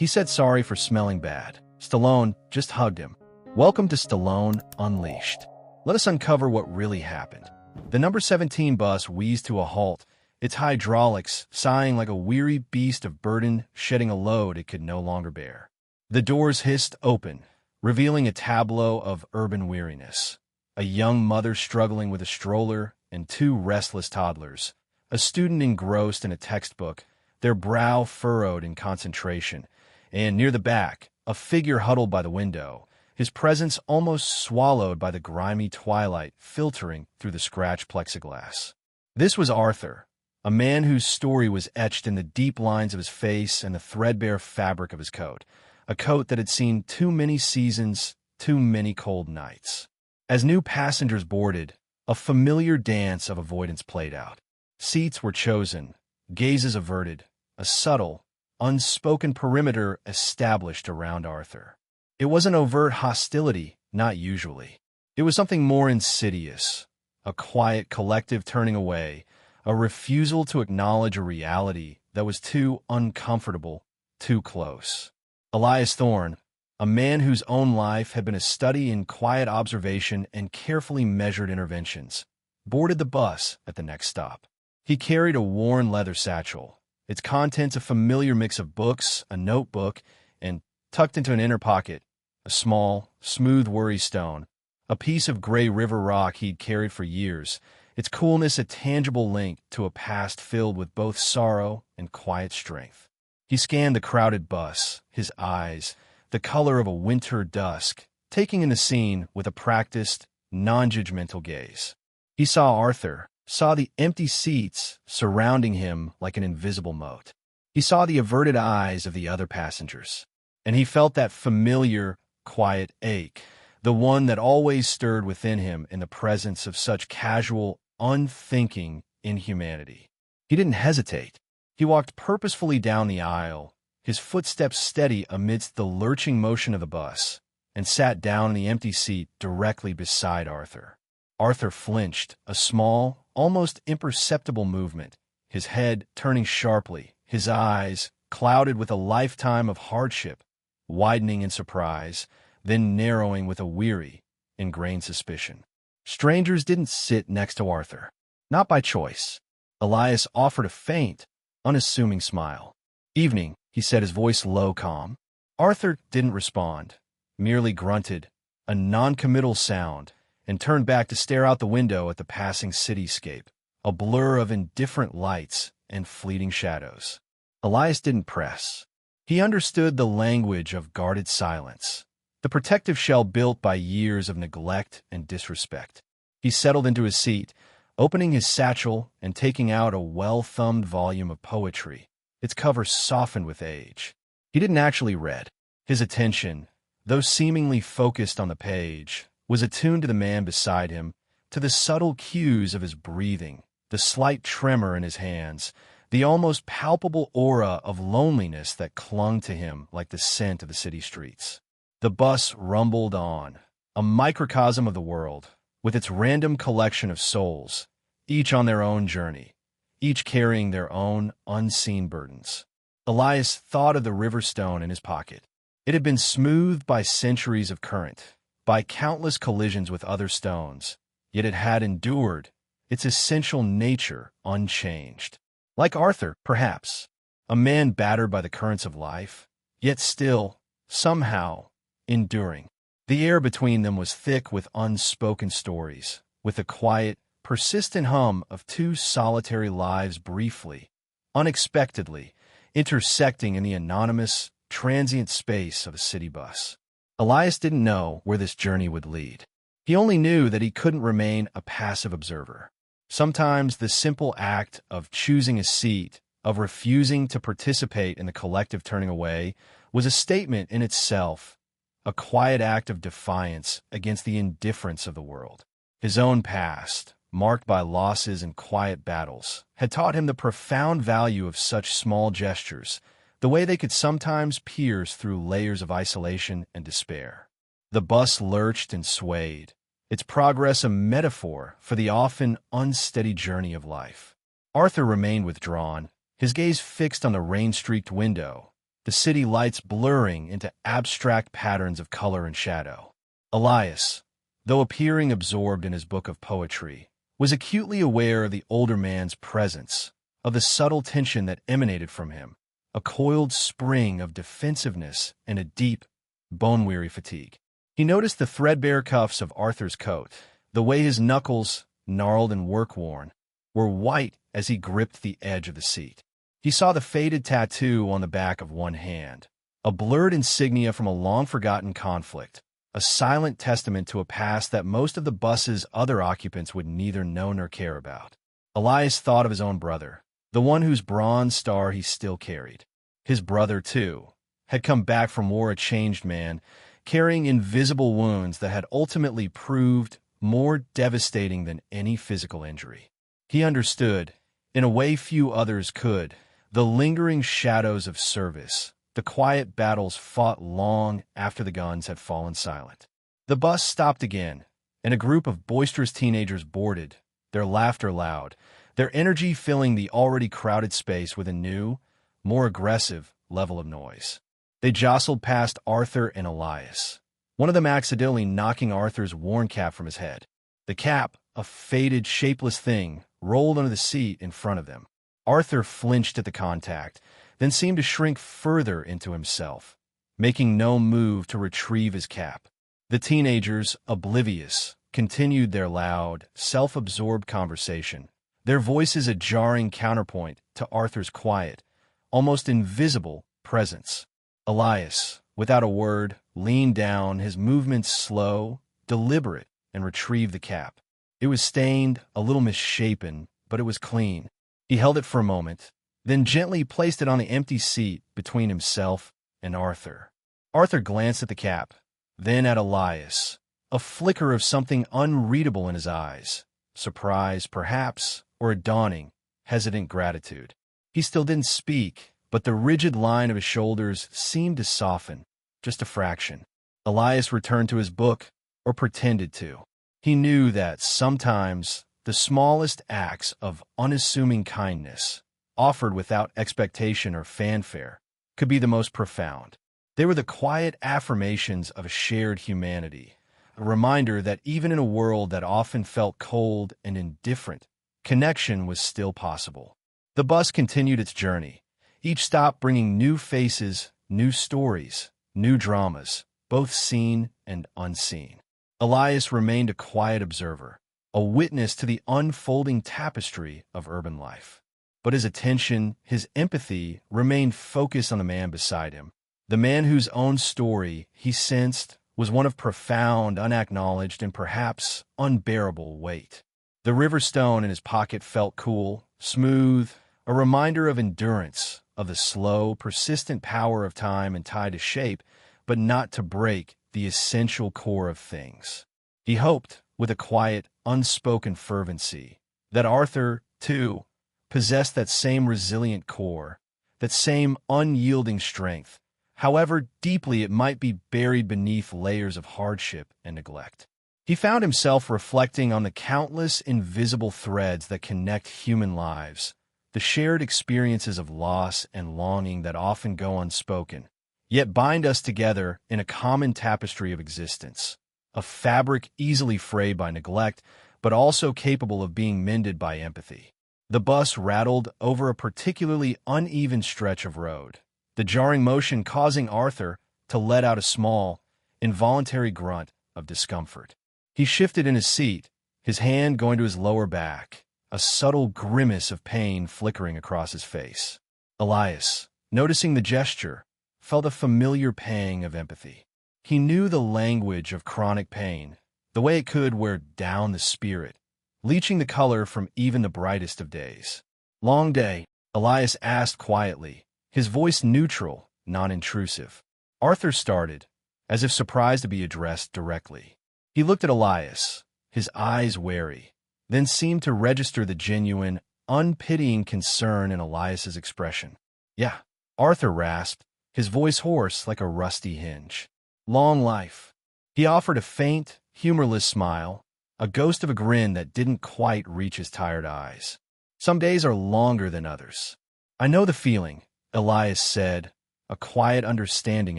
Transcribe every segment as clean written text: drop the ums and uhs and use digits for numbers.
He said sorry for smelling bad. Stallone just hugged him. Welcome to Stallone Unleashed. Let us uncover what really happened. The number 17 bus wheezed to a halt, its hydraulics sighing like a weary beast of burden shedding a load it could no longer bear. The doors hissed open, revealing a tableau of urban weariness. A young mother struggling with a stroller and two restless toddlers. A student engrossed in a textbook, their brow furrowed in concentration. And near the back, a figure huddled by the window, his presence almost swallowed by the grimy twilight filtering through the scratched plexiglass. This was Arthur, a man whose story was etched in the deep lines of his face and the threadbare fabric of his coat, a coat that had seen too many seasons, too many cold nights. As new passengers boarded, a familiar dance of avoidance played out. Seats were chosen, gazes averted, a subtle, unspoken perimeter established around Arthur. It wasn't overt hostility, not usually. It was something more insidious, a quiet collective turning away, a refusal to acknowledge a reality that was too uncomfortable, too close. Elias Thorne, a man whose own life had been a study in quiet observation and carefully measured interventions, boarded the bus at the next stop. He carried a worn leather satchel, its contents a familiar mix of books, a notebook, and, tucked into an inner pocket, a small, smooth worry stone, a piece of gray river rock he'd carried for years, its coolness a tangible link to a past filled with both sorrow and quiet strength. He scanned the crowded bus, his eyes, the color of a winter dusk, taking in the scene with a practiced, non-judgmental gaze. He saw Arthur, saw the empty seats surrounding him like an invisible moat. He saw the averted eyes of the other passengers, and he felt that familiar, quiet ache, the one that always stirred within him in the presence of such casual, unthinking inhumanity. He didn't hesitate. He walked purposefully down the aisle, his footsteps steady amidst the lurching motion of the bus, and sat down in the empty seat directly beside Arthur. Arthur flinched, a small, almost imperceptible movement, his head turning sharply, his eyes, clouded with a lifetime of hardship, widening in surprise, then narrowing with a weary, ingrained suspicion. Strangers didn't sit next to Arthur. Not by choice. Elias offered a faint, unassuming smile. "Evening," he said, his voice low, calm. Arthur didn't respond, merely grunted, a non-committal sound, and turned back to stare out the window at the passing cityscape, a blur of indifferent lights and fleeting shadows. Elias didn't press. He understood the language of guarded silence, the protective shell built by years of neglect and disrespect. He settled into his seat, opening his satchel and taking out a well-thumbed volume of poetry, its cover softened with age. He didn't actually read. His attention, though seemingly focused on the page, was attuned to the man beside him, to the subtle cues of his breathing, the slight tremor in his hands, the almost palpable aura of loneliness that clung to him like the scent of the city streets. The bus rumbled on, a microcosm of the world, with its random collection of souls, each on their own journey, each carrying their own unseen burdens. Elias thought of the river stone in his pocket. It had been smoothed by centuries of current, by countless collisions with other stones, yet it had endured, its essential nature unchanged. Like Arthur, perhaps, a man battered by the currents of life, yet still, somehow, enduring. The air between them was thick with unspoken stories, with the quiet, persistent hum of two solitary lives briefly, unexpectedly, intersecting in the anonymous, transient space of a city bus. Elias didn't know where this journey would lead. He only knew that he couldn't remain a passive observer. Sometimes the simple act of choosing a seat, of refusing to participate in the collective turning away, was a statement in itself, a quiet act of defiance against the indifference of the world. His own past, marked by losses and quiet battles, had taught him the profound value of such small gestures, the way they could sometimes pierce through layers of isolation and despair. The bus lurched and swayed, its progress a metaphor for the often unsteady journey of life. Arthur remained withdrawn, his gaze fixed on the rain-streaked window, the city lights blurring into abstract patterns of color and shadow. Elias, though appearing absorbed in his book of poetry, was acutely aware of the older man's presence, of the subtle tension that emanated from him, a coiled spring of defensiveness and a deep, bone-weary fatigue. He noticed the threadbare cuffs of Arthur's coat, the way his knuckles, gnarled and work-worn, were white as he gripped the edge of the seat. He saw the faded tattoo on the back of one hand, a blurred insignia from a long-forgotten conflict, a silent testament to a past that most of the bus's other occupants would neither know nor care about. Elias thought of his own brother, the one whose bronze star he still carried. His brother, too, had come back from war a changed man, carrying invisible wounds that had ultimately proved more devastating than any physical injury. He understood, in a way few others could, the lingering shadows of service, the quiet battles fought long after the guns had fallen silent. The bus stopped again, and a group of boisterous teenagers boarded, their laughter loud, their energy filling the already crowded space with a new, more aggressive level of noise. They jostled past Arthur and Elias, one of them accidentally knocking Arthur's worn cap from his head. The cap, a faded, shapeless thing, rolled onto the seat in front of them. Arthur flinched at the contact, then seemed to shrink further into himself, making no move to retrieve his cap. The teenagers, oblivious, continued their loud, self-absorbed conversation, their voices a jarring counterpoint to Arthur's quiet, almost invisible presence. Elias, without a word, leaned down, his movements slow, deliberate, and retrieved the cap. It was stained, a little misshapen, but it was clean. He held it for a moment, then gently placed it on the empty seat between himself and Arthur. Arthur glanced at the cap, then at Elias, a flicker of something unreadable in his eyes, surprise, perhaps, or a dawning, hesitant gratitude. He still didn't speak, but the rigid line of his shoulders seemed to soften, just a fraction. Elias returned to his book, or pretended to. He knew that sometimes the smallest acts of unassuming kindness, offered without expectation or fanfare, could be the most profound. They were the quiet affirmations of a shared humanity, a reminder that even in a world that often felt cold and indifferent, connection was still possible. The bus continued its journey, each stop bringing new faces, new stories, new dramas, both seen and unseen. Elias remained a quiet observer, a witness to the unfolding tapestry of urban life. But his attention, his empathy, remained focused on the man beside him, the man whose own story, he sensed, was one of profound, unacknowledged, and perhaps unbearable weight. The river stone in his pocket felt cool, smooth, a reminder of endurance, of the slow, persistent power of time and tide to shape, but not to break, the essential core of things. He hoped, with a quiet, unspoken fervency, that Arthur, too, possessed that same resilient core, that same unyielding strength, however deeply it might be buried beneath layers of hardship and neglect. He found himself reflecting on the countless invisible threads that connect human lives, the shared experiences of loss and longing that often go unspoken, yet bind us together in a common tapestry of existence, a fabric easily frayed by neglect, but also capable of being mended by empathy. The bus rattled over a particularly uneven stretch of road, the jarring motion causing Arthur to let out a small, involuntary grunt of discomfort. He shifted in his seat, his hand going to his lower back, a subtle grimace of pain flickering across his face. Elias, noticing the gesture, felt a familiar pang of empathy. He knew the language of chronic pain, the way it could wear down the spirit, leaching the color from even the brightest of days. "Long day?" Elias asked quietly, his voice neutral, non-intrusive. Arthur started, as if surprised to be addressed directly. He looked at Elias, his eyes wary, then seemed to register the genuine, unpitying concern in Elias's expression. "Yeah," Arthur rasped, his voice hoarse like a rusty hinge. "Long life." He offered a faint, humorless smile, a ghost of a grin that didn't quite reach his tired eyes. "Some days are longer than others." "I know the feeling," Elias said, a quiet understanding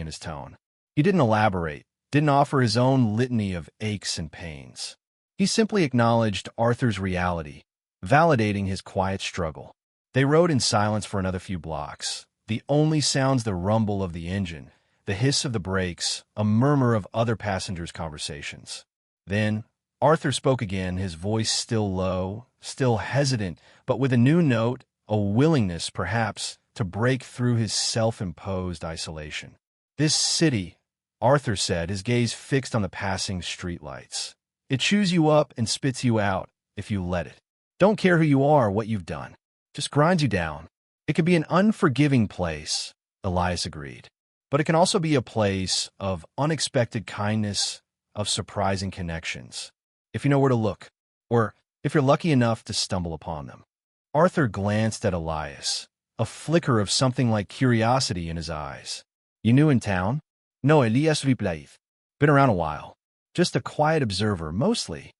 in his tone. He didn't elaborate, didn't offer his own litany of aches and pains. He simply acknowledged Arthur's reality, validating his quiet struggle. They rode in silence for another few blocks. The only sounds the rumble of the engine, the hiss of the brakes, a murmur of other passengers' conversations. Then, Arthur spoke again, his voice still low, still hesitant, but with a new note, a willingness, perhaps, to break through his self-imposed isolation. "This city," Arthur said, his gaze fixed on the passing streetlights. "It chews you up and spits you out if you let it. Don't care who you are or what you've done. Just grinds you down. It can be an unforgiving place," Elias agreed. "But it can also be a place of unexpected kindness, of surprising connections, if you know where to look, or if you're lucky enough to stumble upon them." Arthur glanced at Elias, a flicker of something like curiosity in his eyes. "You new in town?" "No, Elias replied. Been around a while. Just a quiet observer, mostly."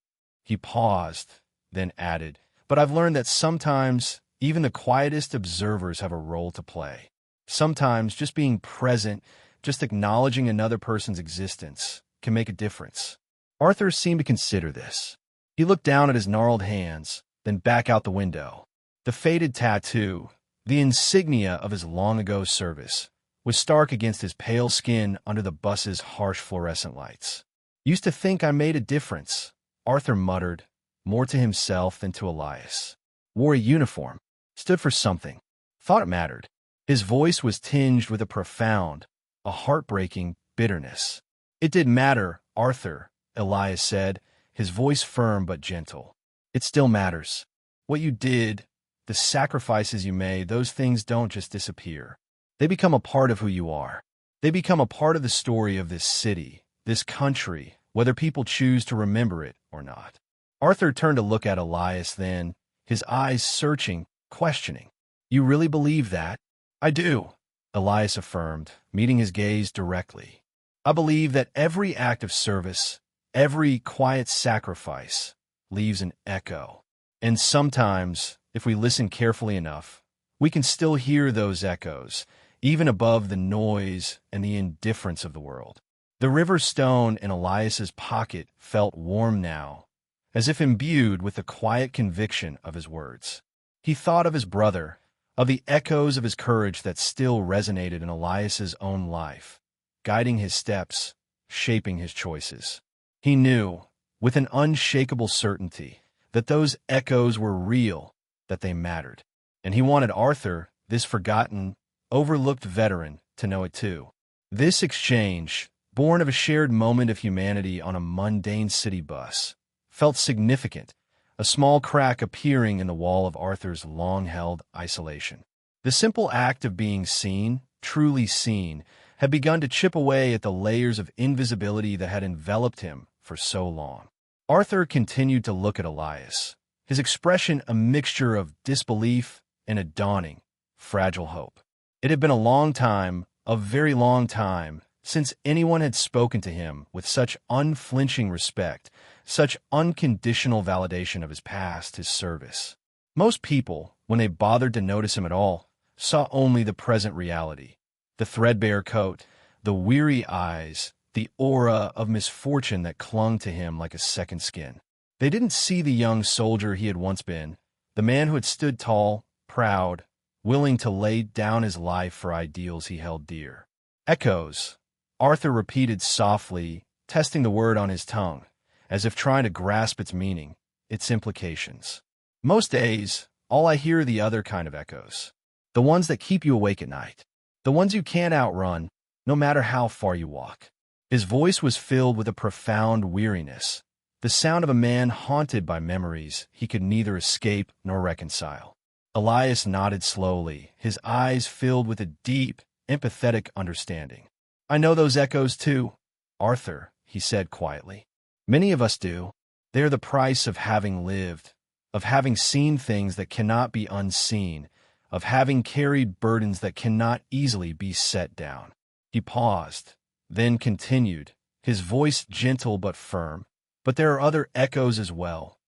He paused, then added, "But I've learned that sometimes even the quietest observers have a role to play. Sometimes just being present, just acknowledging another person's existence, can make a difference." Arthur seemed to consider this. He looked down at his gnarled hands, then back out the window. The faded tattoo, the insignia of his long-ago service, was stark against his pale skin under the bus's harsh fluorescent lights. "Used to think I made a difference," Arthur muttered, more to himself than to Elias. "Wore a uniform, stood for something, thought it mattered." His voice was tinged with a profound, a heartbreaking bitterness. "It did matter, Arthur," Elias said, his voice firm but gentle. "It still matters. What you did, the sacrifices you made, those things don't just disappear. They become a part of who you are. They become a part of the story of this city, this country, whether people choose to remember it or not." Arthur turned to look at Elias then, his eyes searching, questioning. "You really believe that?" "I do," Elias affirmed, meeting his gaze directly. "I believe that every act of service, every quiet sacrifice, leaves an echo. And sometimes, if we listen carefully enough, we can still hear those echoes, even above the noise and the indifference of the world." The river stone in Elias's pocket felt warm now, as if imbued with the quiet conviction of his words. He thought of his brother, of the echoes of his courage that still resonated in Elias's own life, guiding his steps, shaping his choices. He knew, with an unshakable certainty, that those echoes were real, that they mattered. And he wanted Arthur, this forgotten, overlooked veteran, to know it too. This exchange, born of a shared moment of humanity on a mundane city bus, felt significant, a small crack appearing in the wall of Arthur's long-held isolation. The simple act of being seen, truly seen, had begun to chip away at the layers of invisibility that had enveloped him for so long. Arthur continued to look at Elias, his expression a mixture of disbelief and a dawning, fragile hope. It had been a long time, a very long time, since anyone had spoken to him with such unflinching respect, such unconditional validation of his past, his service. Most people, when they bothered to notice him at all, saw only the present reality, the threadbare coat, the weary eyes, the aura of misfortune that clung to him like a second skin. They didn't see the young soldier he had once been, the man who had stood tall, proud, willing to lay down his life for ideals he held dear. Echoes, Arthur repeated softly, testing the word on his tongue, as if trying to grasp its meaning, its implications. Most days, all I hear are the other kind of echoes, the ones that keep you awake at night, the ones you can't outrun, no matter how far you walk. His voice was filled with a profound weariness, the sound of a man haunted by memories he could neither escape nor reconcile. Elias nodded slowly, his eyes filled with a deep, empathetic understanding. "I know those echoes too, Arthur," he said quietly. "Many of us do. They are the price of having lived, of having seen things that cannot be unseen, of having carried burdens that cannot easily be set down." He paused, then continued, his voice gentle but firm. "But there are other echoes as well,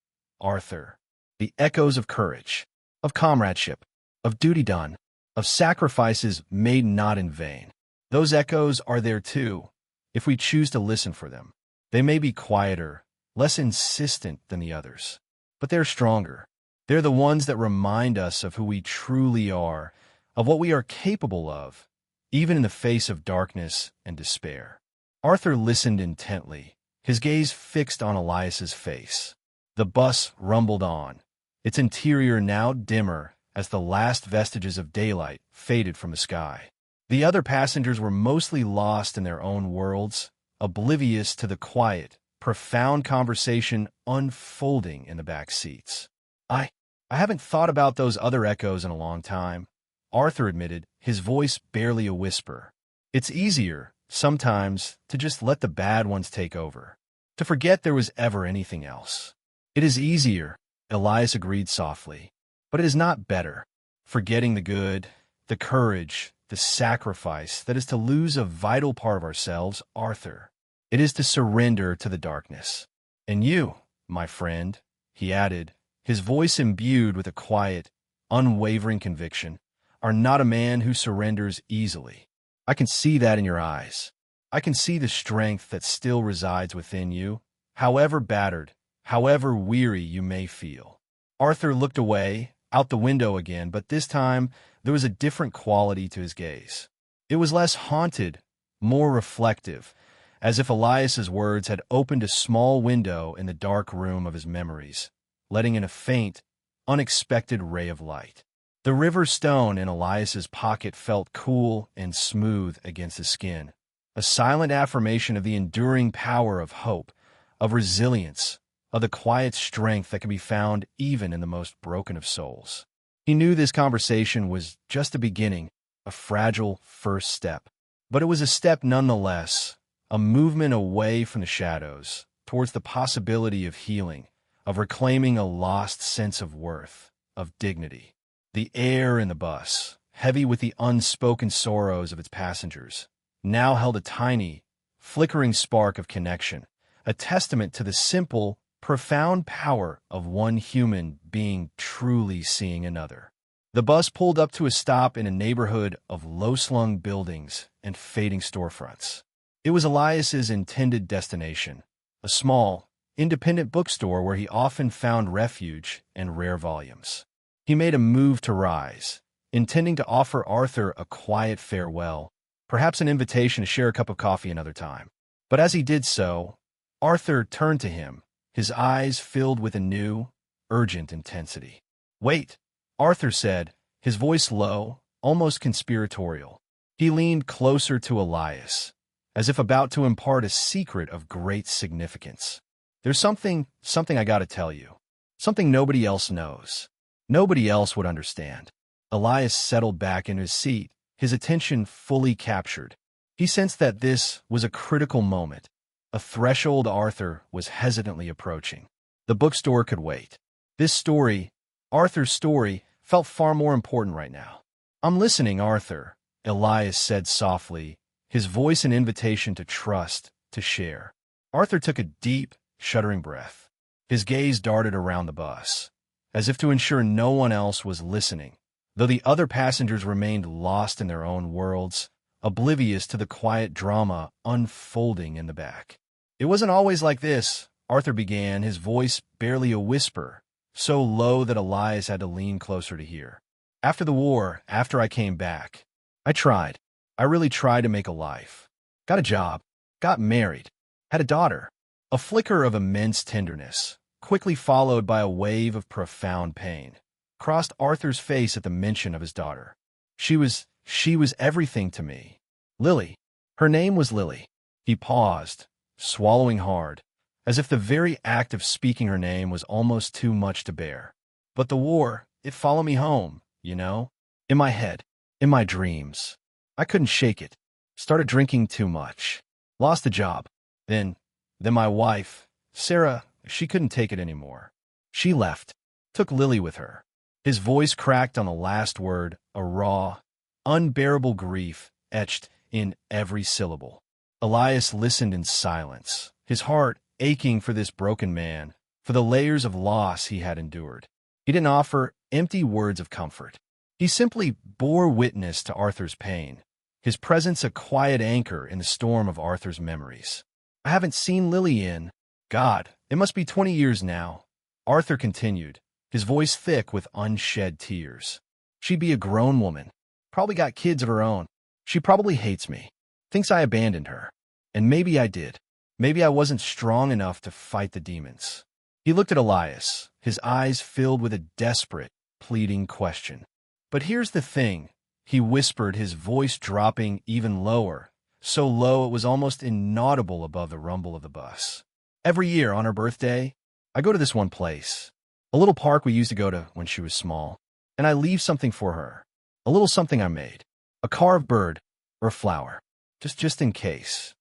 Arthur. The echoes of courage, of comradeship, of duty done, of sacrifices made not in vain. Those echoes are there too, if we choose to listen for them. They may be quieter, less insistent than the others, but they're stronger. They're the ones that remind us of who we truly are, of what we are capable of, even in the face of darkness and despair. Arthur listened intently, his gaze fixed on Elias's face. The bus rumbled on, its interior now dimmer as the last vestiges of daylight faded from the sky. The other passengers were mostly lost in their own worlds, oblivious to the quiet, profound conversation unfolding in the back seats. I haven't thought about those other echoes in a long time, Arthur admitted, his voice barely a whisper. It's easier, sometimes, to just let the bad ones take over, to forget there was ever anything else. It is easier, Elias agreed softly, but it is not better. Forgetting the good, the courage, the sacrifice that is to lose a vital part of ourselves, Arthur. It is to surrender to the darkness. And you, my friend, he added, his voice imbued with a quiet, unwavering conviction, are not a man who surrenders easily. I can see that in your eyes. I can see the strength that still resides within you, however battered, however weary you may feel. Arthur looked away, out the window again, but this time there was a different quality to his gaze. It was less haunted, more reflective, as if Elias's words had opened a small window in the dark room of his memories, letting in a faint, unexpected ray of light. The river stone in Elias's pocket felt cool and smooth against his skin, a silent affirmation of the enduring power of hope, of resilience, of the quiet strength that can be found even in the most broken of souls. He knew this conversation was just a beginning, a fragile first step. But it was a step nonetheless, a movement away from the shadows, towards the possibility of healing, of reclaiming a lost sense of worth, of dignity. The air in the bus, heavy with the unspoken sorrows of its passengers, now held a tiny, flickering spark of connection, a testament to the simple, profound power of one human being truly seeing another. The bus pulled up to a stop in a neighborhood of low-slung buildings and fading storefronts. It was Elias's intended destination, a small, independent bookstore where he often found refuge and rare volumes. He made a move to rise, intending to offer Arthur a quiet farewell, perhaps an invitation to share a cup of coffee another time. But as he did so, Arthur turned to him, his eyes filled with a new, urgent intensity. "Wait," Arthur said, his voice low, almost conspiratorial. He leaned closer to Elias, as if about to impart a secret of great significance. "There's something I gotta tell you. Something nobody else knows. Nobody else would understand." Elias settled back in his seat, his attention fully captured. He sensed that this was a critical moment, a threshold Arthur was hesitantly approaching. The bookstore could wait. This story, Arthur's story, felt far more important right now. "I'm listening, Arthur," Elias said softly, his voice an invitation to trust, to share. Arthur took a deep, shuddering breath. His gaze darted around the bus, as if to ensure no one else was listening, though the other passengers remained lost in their own worlds, oblivious to the quiet drama unfolding in the back. "It wasn't always like this," Arthur began, his voice barely a whisper, so low that Elias had to lean closer to hear. "After the war, after I came back, I really tried to make a life. Got a job, got married, had a daughter." A flicker of immense tenderness, quickly followed by a wave of profound pain, crossed Arthur's face at the mention of his daughter. She was everything to me. Lily. Her name was Lily." He paused, swallowing hard, as if the very act of speaking her name was almost too much to bear. "But the war, it followed me home, you know? In my head, in my dreams. I couldn't shake it. Started drinking too much. Lost the job. Then my wife, Sarah, she couldn't take it anymore. She left, took Lily with her." His voice cracked on the last word, a raw, unbearable grief etched in every syllable. Elias listened in silence, his heart aching for this broken man, for the layers of loss he had endured. He didn't offer empty words of comfort. He simply bore witness to Arthur's pain, his presence a quiet anchor in the storm of Arthur's memories. I haven't seen Lily in, God, it must be 20 years now, Arthur continued, his voice thick with unshed tears. She'd be a grown woman, probably got kids of her own. She probably hates me, thinks I abandoned her. And maybe I did. Maybe I wasn't strong enough to fight the demons. He looked at Elias, his eyes filled with a desperate, pleading question. But here's the thing, he whispered, his voice dropping even lower, so low it was almost inaudible above the rumble of the bus. Every year on her birthday, I go to this one place, a little park we used to go to when she was small, and I leave something for her, a little something I made, a carved bird or a flower, just in case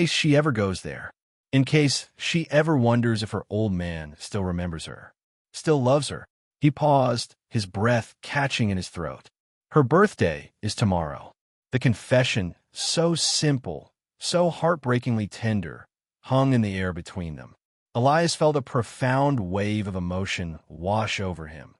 she ever goes there, in case she ever wonders if her old man still remembers her, still loves her. He paused, his breath catching in his throat. Her birthday is tomorrow. The confession, so simple, so heartbreakingly tender, hung in the air between them. Elias felt a profound wave of emotion wash over him.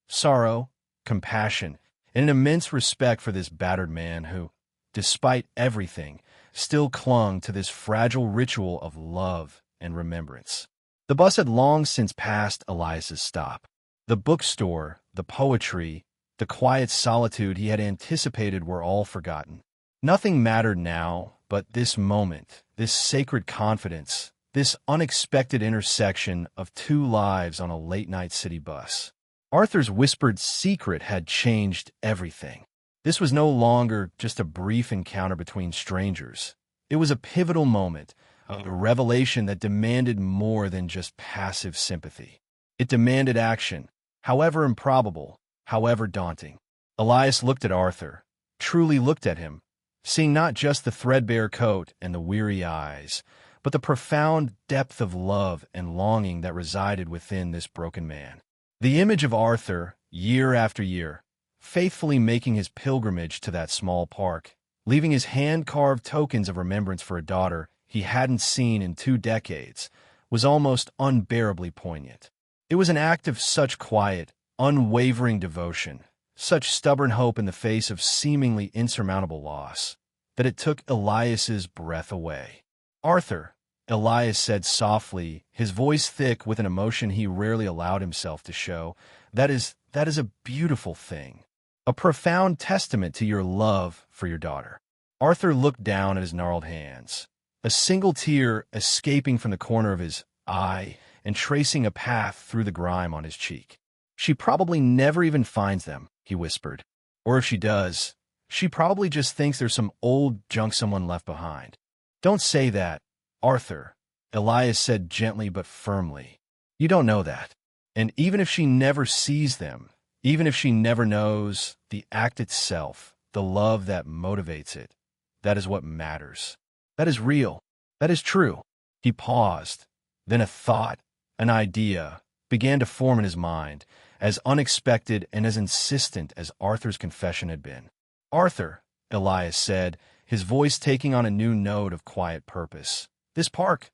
Sorrow, compassion, and an immense respect for this battered man who, despite everything, still clung to this fragile ritual of love and remembrance. The bus had long since passed Elias's stop. The bookstore, the poetry, the quiet solitude he had anticipated were all forgotten. Nothing mattered now but this moment, this sacred confidence, this unexpected intersection of two lives on a late-night city bus. Arthur's whispered secret had changed everything. This was no longer just a brief encounter between strangers. It was a pivotal moment, a revelation that demanded more than just passive sympathy. It demanded action, however improbable, however daunting. Elias looked at Arthur, truly looked at him, seeing not just the threadbare coat and the weary eyes, but the profound depth of love and longing that resided within this broken man. The image of Arthur, year after year, faithfully making his pilgrimage to that small park, leaving his hand-carved tokens of remembrance for a daughter he hadn't seen in 2 decades, was almost unbearably poignant. It was an act of such quiet, unwavering devotion, such stubborn hope in the face of seemingly insurmountable loss, that it took Elias's breath away. "Arthur," Elias said softly, his voice thick with an emotion he rarely allowed himself to show, that is a beautiful thing. A profound testament to your love for your daughter." Arthur looked down at his gnarled hands, a single tear escaping from the corner of his eye and tracing a path through the grime on his cheek. "She probably never even finds them," he whispered. "Or if she does, she probably just thinks there's some old junk someone left behind." "Don't say that, Arthur," Elias said gently but firmly. "You don't know that. And even if she never sees them, even if she never knows, the act itself, the love that motivates it, that is what matters. That is real. That is true." He paused. Then a thought, an idea, began to form in his mind, as unexpected and as insistent as Arthur's confession had been. "Arthur," Elias said, his voice taking on a new note of quiet purpose. "This park,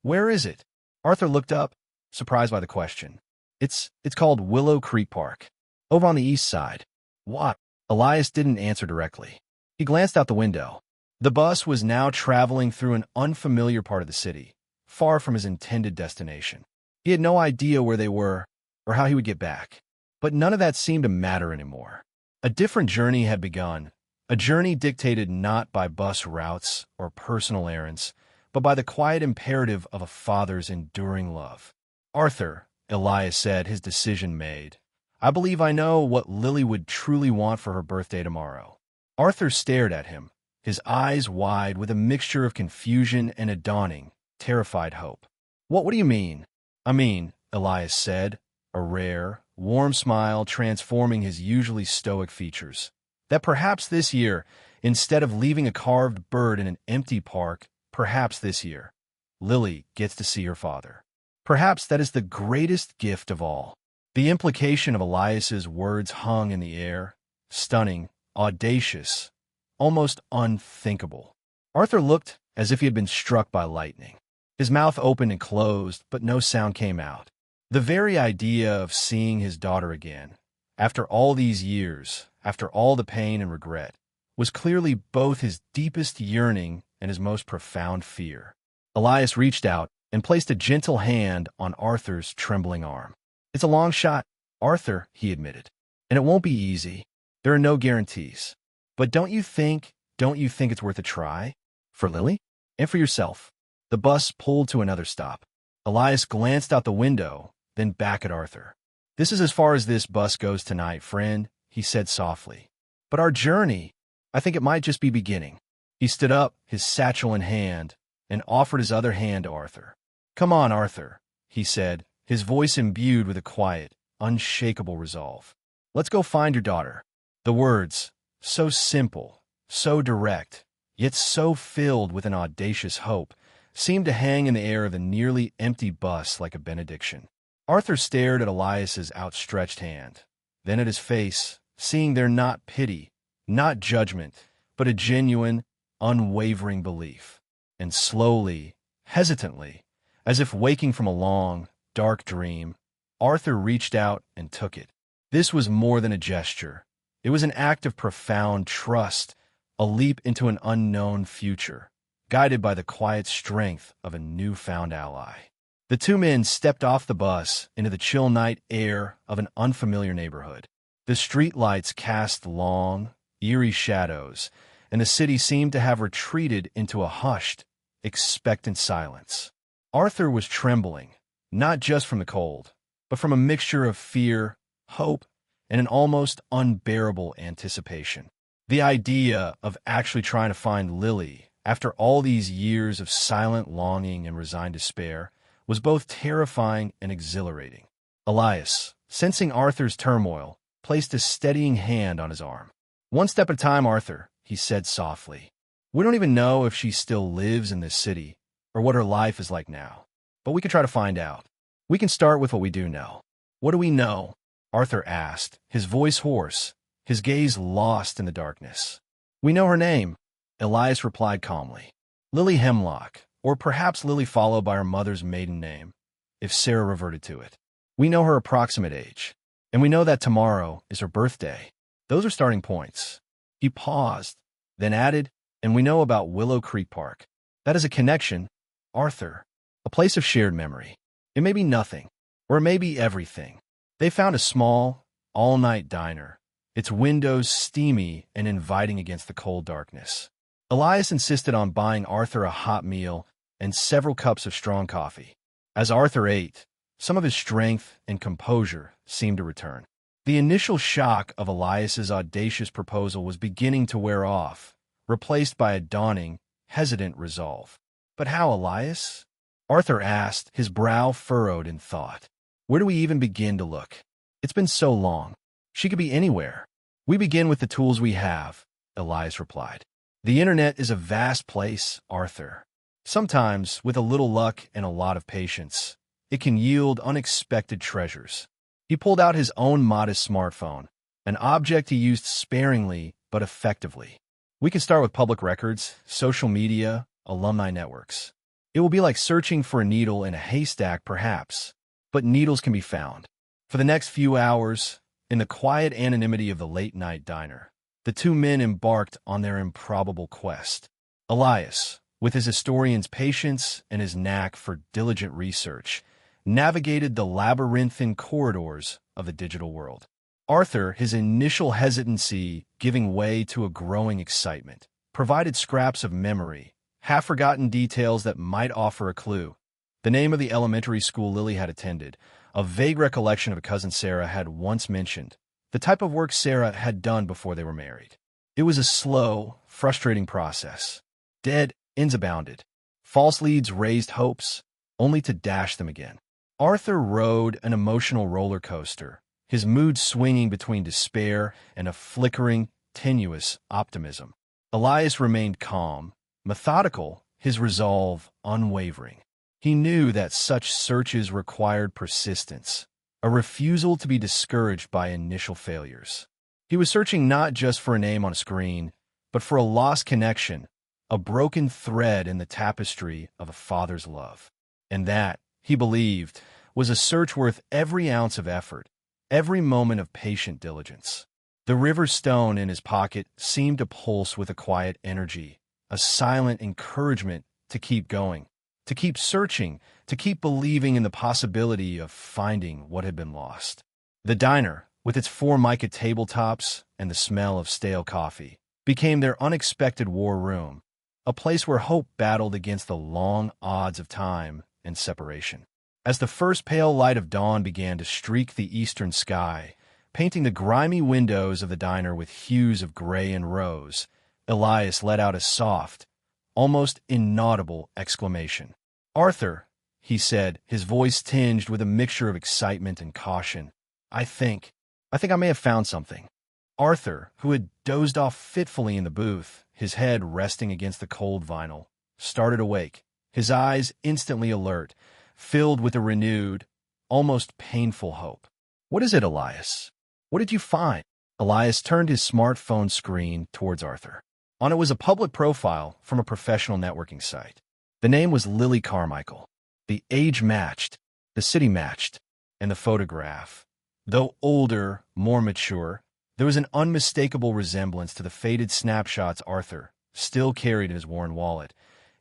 where is it?" Arthur looked up, surprised by the question. It's called Willow Creek Park, over on the east side." "What?" Elias didn't answer directly. He glanced out the window. The bus was now traveling through an unfamiliar part of the city, far from his intended destination. He had no idea where they were or how he would get back. But none of that seemed to matter anymore. A different journey had begun, a journey dictated not by bus routes or personal errands, but by the quiet imperative of a father's enduring love. "Arthur," Elias said, his decision made, "I believe I know what Lily would truly want for her birthday tomorrow." Arthur stared at him, his eyes wide with a mixture of confusion and a dawning, terrified hope. What do you mean?" "I mean," Elias said, a rare, warm smile transforming his usually stoic features, "that perhaps this year, instead of leaving a carved bird in an empty park, perhaps this year, Lily gets to see her father. Perhaps that is the greatest gift of all." The implication of Elias's words hung in the air, stunning, audacious, almost unthinkable. Arthur looked as if he had been struck by lightning. His mouth opened and closed, but no sound came out. The very idea of seeing his daughter again, after all these years, after all the pain and regret, was clearly both his deepest yearning and his most profound fear. Elias reached out and placed a gentle hand on Arthur's trembling arm. "It's a long shot, Arthur," he admitted, "and it won't be easy. There are no guarantees. But don't you think it's worth a try? For Lily? And for yourself?" The bus pulled to another stop. Elias glanced out the window, then back at Arthur. "This is as far as this bus goes tonight, friend," he said softly. "But our journey, I think it might just be beginning." He stood up, his satchel in hand, and offered his other hand to Arthur. "Come on, Arthur," he said, his voice imbued with a quiet, unshakable resolve. "Let's go find your daughter." The words, so simple, so direct, yet so filled with an audacious hope, seemed to hang in the air of the nearly empty bus like a benediction. Arthur stared at Elias's outstretched hand, then at his face, seeing there not pity, not judgment, but a genuine, unwavering belief. And slowly, hesitantly, as if waking from a long, dark dream, Arthur reached out and took it. This was more than a gesture. It was an act of profound trust, a leap into an unknown future, guided by the quiet strength of a newfound ally. The two men stepped off the bus into the chill night air of an unfamiliar neighborhood. The streetlights cast long, eerie shadows, and the city seemed to have retreated into a hushed, expectant silence. Arthur was trembling, not just from the cold, but from a mixture of fear, hope, and an almost unbearable anticipation. The idea of actually trying to find Lily, after all these years of silent longing and resigned despair, was both terrifying and exhilarating. Elias, sensing Arthur's turmoil, placed a steadying hand on his arm. "One step at a time, Arthur," he said softly. "We don't even know if she still lives in this city or what her life is like now, but we can try to find out. We can start with what we do know." "What do we know?" Arthur asked, his voice hoarse, his gaze lost in the darkness. "We know her name," Elias replied calmly. "Lily Hemlock, or perhaps Lily followed by her mother's maiden name, if Sarah reverted to it. We know her approximate age, and we know that tomorrow is her birthday. Those are starting points." He paused, then added, "And we know about Willow Creek Park. That is a connection, Arthur, a place of shared memory. It may be nothing, or it may be everything." They found a small, all-night diner, its windows steamy and inviting against the cold darkness. Elias insisted on buying Arthur a hot meal and several cups of strong coffee. As Arthur ate, some of his strength and composure seemed to return. The initial shock of Elias's audacious proposal was beginning to wear off, replaced by a dawning, hesitant resolve. "But how, Elias?" Arthur asked, his brow furrowed in thought. "Where do we even begin to look? It's been so long. She could be anywhere." "We begin with the tools we have," Elias replied. "The internet is a vast place, Arthur. Sometimes, with a little luck and a lot of patience, it can yield unexpected treasures." He pulled out his own modest smartphone, an object he used sparingly but effectively. "We can start with public records, social media, alumni networks. It will be like searching for a needle in a haystack, perhaps, but needles can be found." For the next few hours, in the quiet anonymity of the late-night diner, the two men embarked on their improbable quest. Elias, with his historian's patience and his knack for diligent research, navigated the labyrinthine corridors of the digital world. Arthur, his initial hesitancy giving way to a growing excitement, provided scraps of memory, half-forgotten details that might offer a clue. The name of the elementary school Lily had attended, a vague recollection of a cousin Sarah had once mentioned, the type of work Sarah had done before they were married. It was a slow, frustrating process. Dead ends abounded. False leads raised hopes, only to dash them again. Arthur rode an emotional roller coaster, his mood swinging between despair and a flickering, tenuous optimism. Elias remained calm, methodical, his resolve unwavering. He knew that such searches required persistence, a refusal to be discouraged by initial failures. He was searching not just for a name on a screen, but for a lost connection, a broken thread in the tapestry of a father's love. And that, he believed, was a search worth every ounce of effort, every moment of patient diligence. The river stone in his pocket seemed to pulse with a quiet energy, a silent encouragement to keep going, to keep searching, to keep believing in the possibility of finding what had been lost. The diner, with its Formica tabletops and the smell of stale coffee, became their unexpected war room, a place where hope battled against the long odds of time and separation. As the first pale light of dawn began to streak the eastern sky, painting the grimy windows of the diner with hues of gray and rose, Elias let out a soft, almost inaudible exclamation. "Arthur," he said, his voice tinged with a mixture of excitement and caution. I think I may have found something." Arthur, who had dozed off fitfully in the booth, his head resting against the cold vinyl, started awake, his eyes instantly alert, filled with a renewed, almost painful hope. "What is it, Elias? What did you find?" Elias turned his smartphone screen towards Arthur. On it was a public profile from a professional networking site. The name was Lily Carmichael. The age matched, the city matched, and the photograph, though older, more mature, there was an unmistakable resemblance to the faded snapshots Arthur still carried in his worn wallet.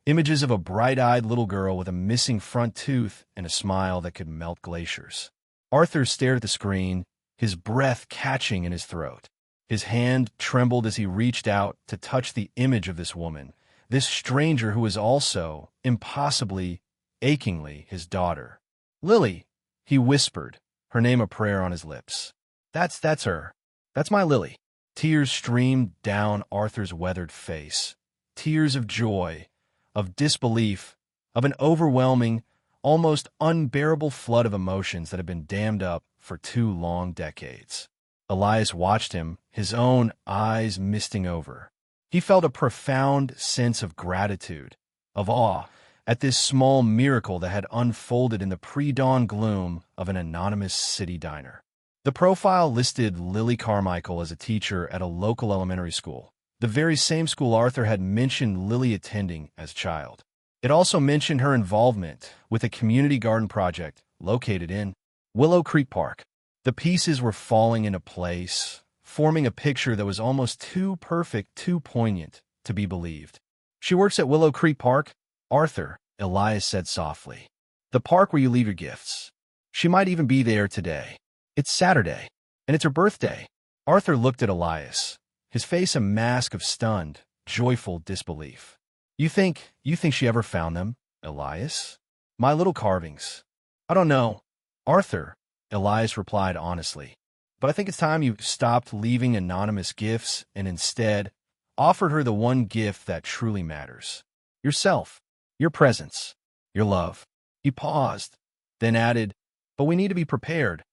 Images of a bright-eyed little girl with a missing front tooth and a smile that could melt glaciers. Arthur stared at the screen, his breath catching in his throat. His hand trembled as he reached out to touch the image of this woman, this stranger who was also, impossibly, achingly, his daughter. "Lily," he whispered, her name a prayer on his lips. That's her. That's my Lily." Tears streamed down Arthur's weathered face. Tears of joy, of disbelief, of an overwhelming, almost unbearable flood of emotions that had been dammed up for 2 long decades. Elias watched him, his own eyes misting over. He felt a profound sense of gratitude, of awe, at this small miracle that had unfolded in the pre-dawn gloom of an anonymous city diner. The profile listed Lily Carmichael as a teacher at a local elementary school, the very same school Arthur had mentioned Lily attending as a child. It also mentioned her involvement with a community garden project located in Willow Creek Park. The pieces were falling into place, forming a picture that was almost too perfect, too poignant to be believed. "She works at Willow Creek Park, Arthur," Elias said softly. "The park where you leave your gifts. She might even be there today. It's Saturday, and it's her birthday." Arthur looked at Elias, his face a mask of stunned, joyful disbelief. You think she ever found them, Elias? My little carvings. I don't know, Arthur," Elias replied honestly. "But I think it's time you stopped leaving anonymous gifts and instead offered her the one gift that truly matters. Yourself, your presence, your love." He paused, then added, "But we need to be prepared,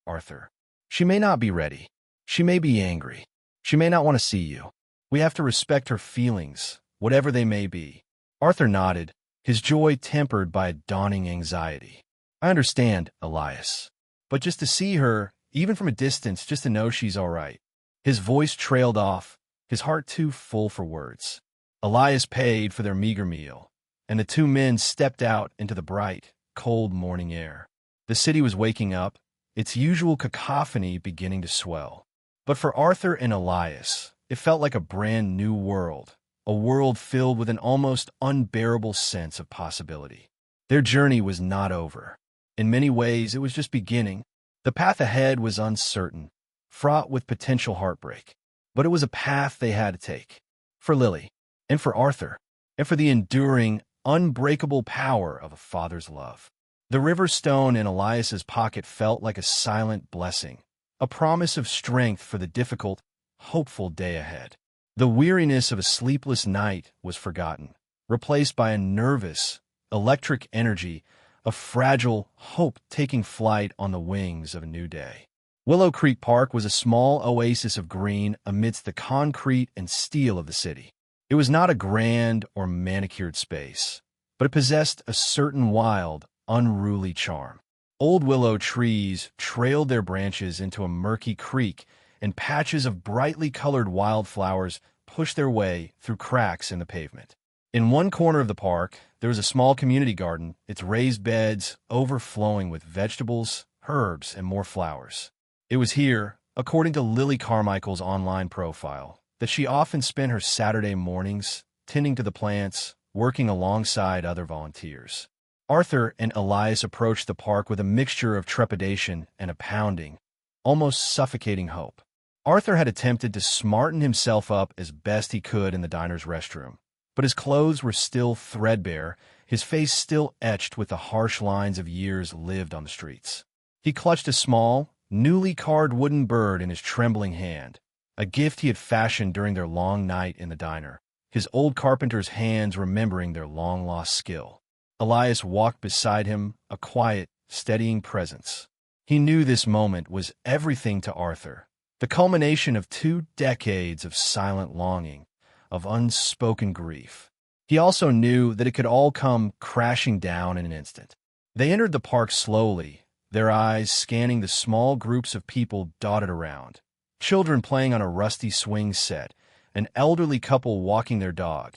Arthur. She may not be ready. She may be angry. She may not want to see you. We have to respect her feelings, whatever they may be." Arthur nodded, his joy tempered by a dawning anxiety. "I understand, Elias. But just to see her, even from a distance, just to know she's all right." His voice trailed off, his heart too full for words. Elias paid for their meager meal, and the 2 men stepped out into the bright, cold morning air. The city was waking up, its usual cacophony beginning to swell. But for Arthur and Elias, it felt like a brand new world, a world filled with an almost unbearable sense of possibility. Their journey was not over. In many ways, it was just beginning. The path ahead was uncertain, fraught with potential heartbreak. But it was a path they had to take. For Lily, and for Arthur, and for the enduring, unbreakable power of a father's love. The river stone in Elias's pocket felt like a silent blessing, a promise of strength for the difficult, hopeful day ahead. The weariness of a sleepless night was forgotten, replaced by a nervous, electric energy, a fragile hope taking flight on the wings of a new day. Willow Creek Park was a small oasis of green amidst the concrete and steel of the city. It was not a grand or manicured space, but it possessed a certain wild, unruly charm. Old willow trees trailed their branches into a murky creek, and patches of brightly colored wildflowers pushed their way through cracks in the pavement. In one corner of the park, there was a small community garden, its raised beds overflowing with vegetables, herbs, and more flowers. It was here, according to Lily Carmichael's online profile, that she often spent her Saturday mornings tending to the plants, working alongside other volunteers. Arthur and Elias approached the park with a mixture of trepidation and a pounding, almost suffocating hope. Arthur had attempted to smarten himself up as best he could in the diner's restroom, but his clothes were still threadbare, his face still etched with the harsh lines of years lived on the streets. He clutched a small, newly carved wooden bird in his trembling hand, a gift he had fashioned during their long night in the diner, his old carpenter's hands remembering their long-lost skill. Elias walked beside him, a quiet, steadying presence. He knew this moment was everything to Arthur, the culmination of 2 decades of silent longing, of unspoken grief. He also knew that it could all come crashing down in an instant. They entered the park slowly, their eyes scanning the small groups of people dotted around. Children playing on a rusty swing set, an elderly couple walking their dog,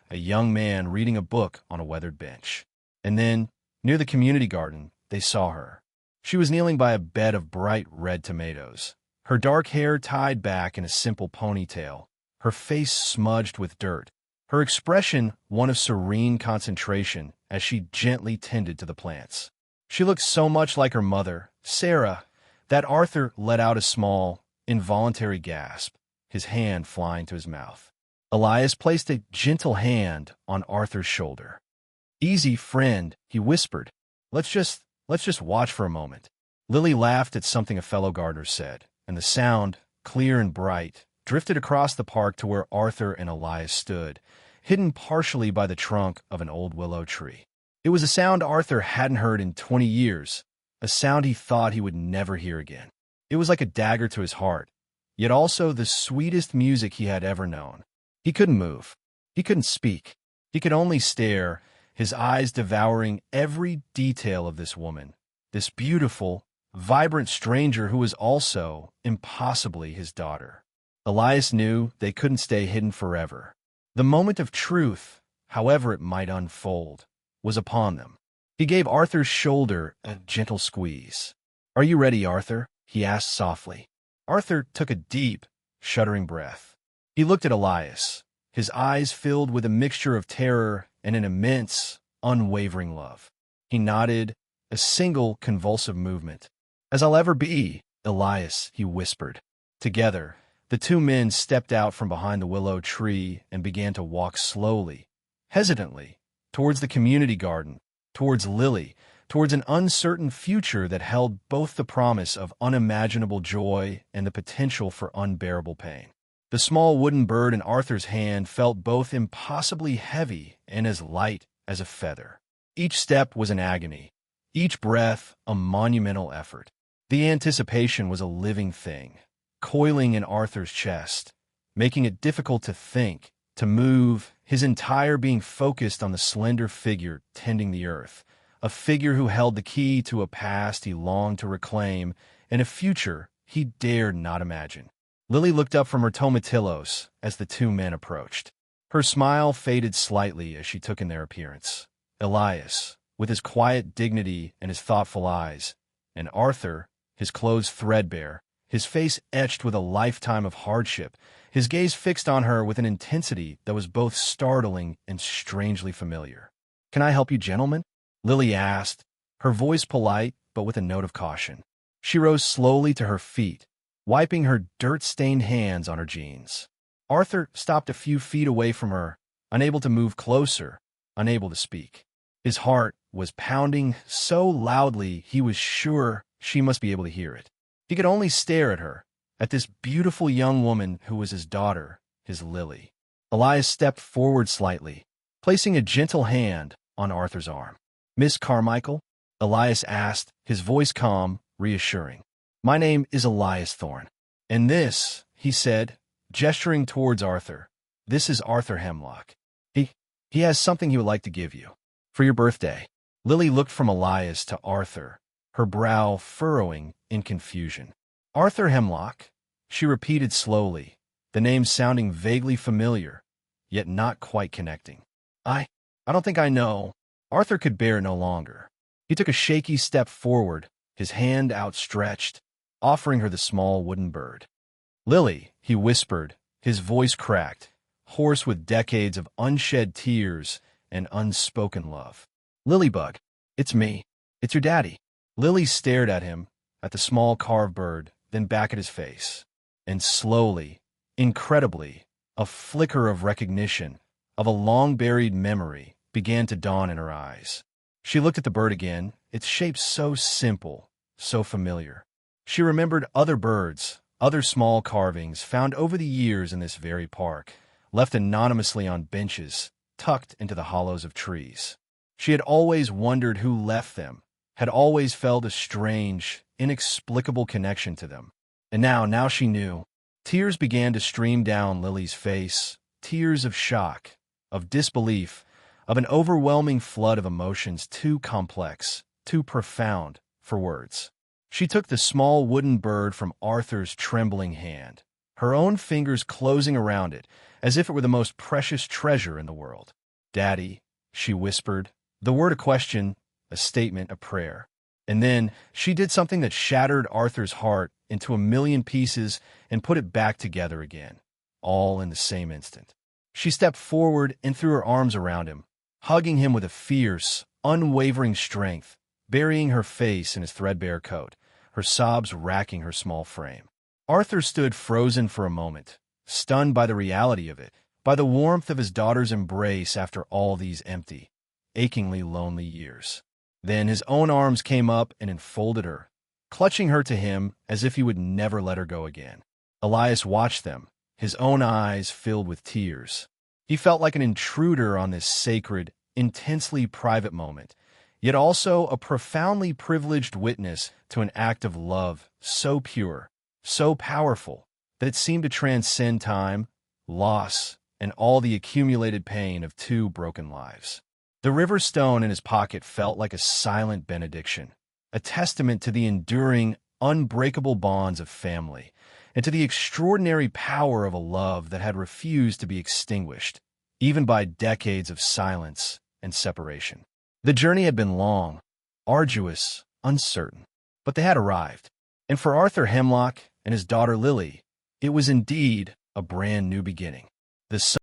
a young man reading a book on a weathered bench. And then, near the community garden, they saw her. She was kneeling by a bed of bright red tomatoes, her dark hair tied back in a simple ponytail, her face smudged with dirt, her expression one of serene concentration as she gently tended to the plants. She looked so much like her mother, Sarah, that Arthur let out a small, involuntary gasp, his hand flying to his mouth. Elias placed a gentle hand on Arthur's shoulder. "Easy, friend," he whispered. Let's just watch for a moment." Lily laughed at something a fellow gardener said, and the sound, clear and bright, drifted across the park to where Arthur and Elias stood, hidden partially by the trunk of an old willow tree. It was a sound Arthur hadn't heard in 20 years, a sound he thought he would never hear again. It was like a dagger to his heart, yet also the sweetest music he had ever known. He couldn't move. He couldn't speak. He could only stare, his eyes devouring every detail of this woman, this beautiful, vibrant stranger who was also, impossibly, his daughter. Elias knew they couldn't stay hidden forever. The moment of truth, however it might unfold, was upon them. He gave Arthur's shoulder a gentle squeeze. "Are you ready, Arthur?" he asked softly. Arthur took a deep, shuddering breath. He looked at Elias, his eyes filled with a mixture of terror and an immense, unwavering love. He nodded, a single convulsive movement. "As I'll ever be, Elias," he whispered. Together, the 2 men stepped out from behind the willow tree and began to walk slowly, hesitantly, towards the community garden, towards Lily, towards an uncertain future that held both the promise of unimaginable joy and the potential for unbearable pain. The small wooden bird in Arthur's hand felt both impossibly heavy and as light as a feather. Each step was an agony, each breath a monumental effort. The anticipation was a living thing, coiling in Arthur's chest, making it difficult to think, to move, his entire being focused on the slender figure tending the earth, a figure who held the key to a past he longed to reclaim and a future he dared not imagine. Lily looked up from her tomatillos as the 2 men approached. Her smile faded slightly as she took in their appearance. Elias, with his quiet dignity and his thoughtful eyes, and Arthur, his clothes threadbare, his face etched with a lifetime of hardship, his gaze fixed on her with an intensity that was both startling and strangely familiar. "Can I help you, gentlemen?" Lily asked, her voice polite but with a note of caution. She rose slowly to her feet, wiping her dirt-stained hands on her jeans. Arthur stopped a few feet away from her, unable to move closer, unable to speak. His heart was pounding so loudly he was sure she must be able to hear it. He could only stare at her, at this beautiful young woman who was his daughter, his Lily. Elias stepped forward slightly, placing a gentle hand on Arthur's arm. "Miss Carmichael?" Elias asked, his voice calm, reassuring. "My name is Elias Thorne. And this," he said, gesturing towards Arthur, "this is Arthur Hemlock. He has something he would like to give you. For your birthday." Lily looked from Elias to Arthur, her brow furrowing in confusion. "Arthur Hemlock," she repeated slowly, the name sounding vaguely familiar, yet not quite connecting. I don't think I know." Arthur could bear it no longer. He took a shaky step forward, his hand outstretched, offering her the small wooden bird. "Lily," he whispered, his voice cracked, hoarse with decades of unshed tears and unspoken love. "Lilybug, it's me. It's your daddy." Lily stared at him, at the small carved bird, then back at his face. And slowly, incredibly, a flicker of recognition, of a long-buried memory, began to dawn in her eyes. She looked at the bird again, its shape so simple, so familiar. She remembered other birds, other small carvings found over the years in this very park, left anonymously on benches, tucked into the hollows of trees. She had always wondered who left them, had always felt a strange, inexplicable connection to them. And now she knew. Tears began to stream down Lily's face, tears of shock, of disbelief, of an overwhelming flood of emotions too complex, too profound for words. She took the small wooden bird from Arthur's trembling hand, her own fingers closing around it, as if it were the most precious treasure in the world. "Daddy," she whispered, the word a question, a statement, a prayer. And then she did something that shattered Arthur's heart into a million pieces and put it back together again, all in the same instant. She stepped forward and threw her arms around him, hugging him with a fierce, unwavering strength, burying her face in his threadbare coat, her sobs racking her small frame. Arthur stood frozen for a moment, stunned by the reality of it, by the warmth of his daughter's embrace after all these empty, achingly lonely years. Then his own arms came up and enfolded her, clutching her to him as if he would never let her go again. Elias watched them, his own eyes filled with tears. He felt like an intruder on this sacred, intensely private moment, yet also a profoundly privileged witness to an act of love so pure, so powerful, that it seemed to transcend time, loss, and all the accumulated pain of two broken lives. The river stone in his pocket felt like a silent benediction, a testament to the enduring, unbreakable bonds of family, and to the extraordinary power of a love that had refused to be extinguished, even by decades of silence and separation. The journey had been long, arduous, uncertain, but they had arrived. And for Arthur Hemlock and his daughter Lily, it was indeed a brand new beginning. The sun